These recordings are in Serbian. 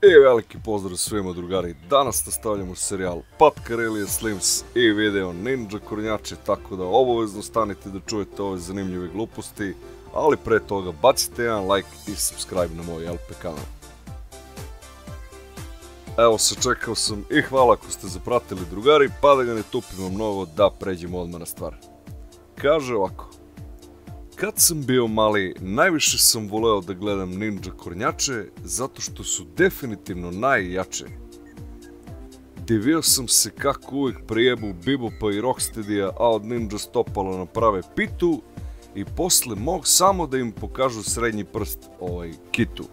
I veliki pozdrav svima drugari, danas nastavljamo serijal Pat Karelije Slims i video Ninja Kornjače, tako da obavezno stanite da čujete ove zanimljive gluposti, ali pre toga bacite jedan like i subscribe na moj LP kanal. Evo, sačekao sam i hvala ako ste zapratili drugari, pa da ga ne tupimo mnogo, da pređemo odmah na stvar. Kaže ovako: kad sam bio mali, najviše sam voleo da gledam Ninja Kornjače, zato što su definitivno najjače. Divio sam se kako uvijek prijebu Bebopa i Rocksteadija, a od Ninja Stopala naprave pitu i posle mog samo da im pokažu srednji prst, kitu.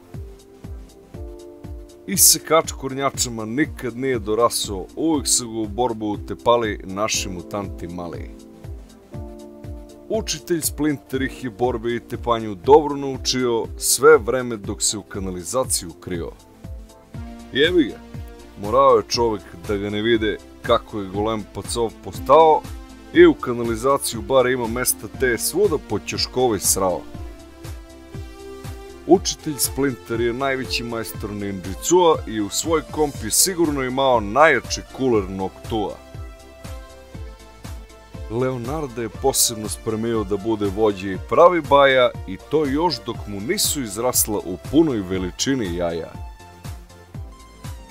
Isekač Kornjačama nikad nije dorasao, uvijek su ga u borbu utepali naši mutanti mali. Učitelj Splinter ih je borbe i tepanju dobro naučio, sve vreme dok se u kanalizaciju krio. Jebi ga, morao je čovek da ga ne vide kako je golem pacov postao i u kanalizaciju bar ima mesta te je svuda po ćoškovi srao. Učitelj Splinter je najveći majstor ninjitsua i u svoj komp je sigurno imao najjači kuler Noctua. Leonardo je posebno spremio da bude vođa i pravi baja, i to još dok mu nisu izrasla u punoj veličini jaja.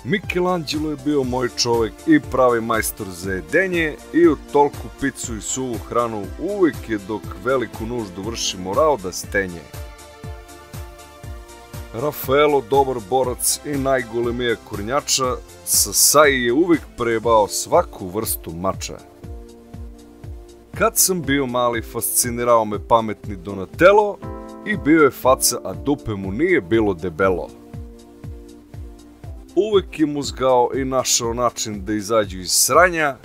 Michelangelo je bio moj čovek i pravi majstor za jedenje, i u tolku picu i suvu hranu uvijek je dok veliku nuždu vrši morao da stenje. Rafaelo, dobar borac i najgolemija kornjača, Sasai je uvijek prejebao svaku vrstu mača. Kad sam bio mali, fascinirao me pametni Donatello i bio je faca, a dupe mu nije bilo debelo. Uvijek je muzgao i našao način da izađu iz sranja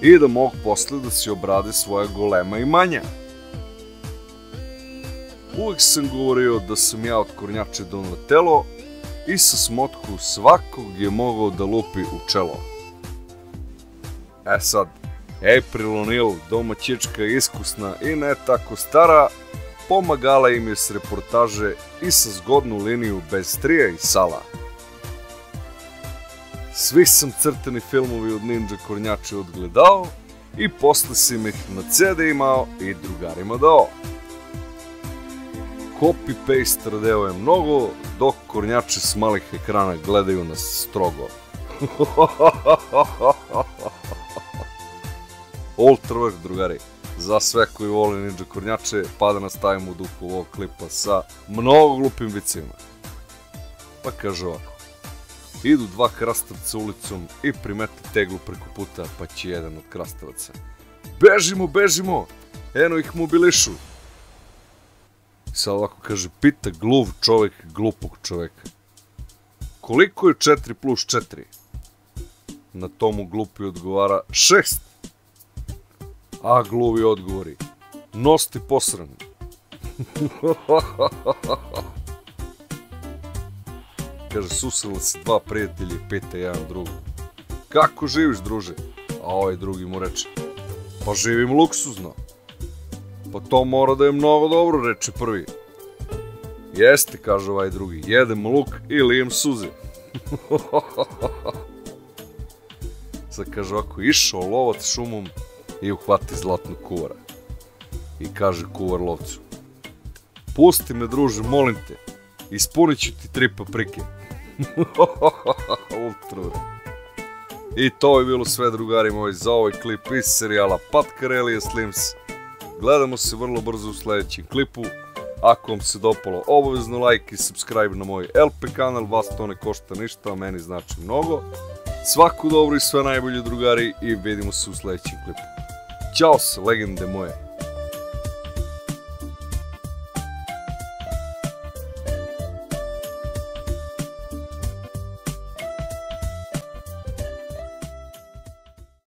i da mogu posle da si obrade svoja golema imanja. Uvijek sam govorio da sam ja od Kornjače Donatello i sa smotku svakog je mogao da lupi u čelo. E sad, April O'Neil, domaćička iskusna i ne tako stara, pomagala im je s reportaže i sa zgodnu liniju bez strija i sala. Svi sam crtani filmovi od Ninja Kornjače odgledao i posle sam ih na CD imao i drugarima dao. Copy-paste radeo je mnogo, dok Kornjače s malih ekrana gledaju nas strogo. Ultra vrh, drugari, za sve koji vole Ninja Kornjače, pa da nastavimo u duhu ovog klipa sa mnogo glupim vicima. Pa kaže ovako: idu dva krastavca ulicom i primete teglu preko puta, pa će jedan od krastavaca: bežimo, bežimo, eno ih mobilišu. Sad ovako kaže, pita gluv čovek glupog čoveka: koliko je 4 plus 4? Na tomu glupi odgovara: 6. A gluvi odgovori: nos ti posran. Kaže, susreli se dva prijatelji i pita jedan drugu: kako živiš, druže? A ovaj drugi mu reče: pa živim luksuzno. Pa to mora da je mnogo dobro, reče prvi. Jeste, kaže ovaj drugi, jedem luk i lijem suze. Sad kaže ovako: išao lovac šumom i uhvati zlatnog kuvara. I kaže kuvar lovcu: pusti me, druže, molim te, ispunit ću ti 3 paprike. Ultra. I to je bilo sve, drugari moji, za ovaj klip iz serijala Pat Karelije Slims. Gledamo se vrlo brzo u sljedećem klipu. Ako vam se dopalo, obavezno like i subscribe na moj LP kanal, vas to ne košta ništa, a meni znači mnogo. Svaku dobro i sve najbolje, drugari, i vidimo se u sljedećem klipu. Ćao se, legende moje.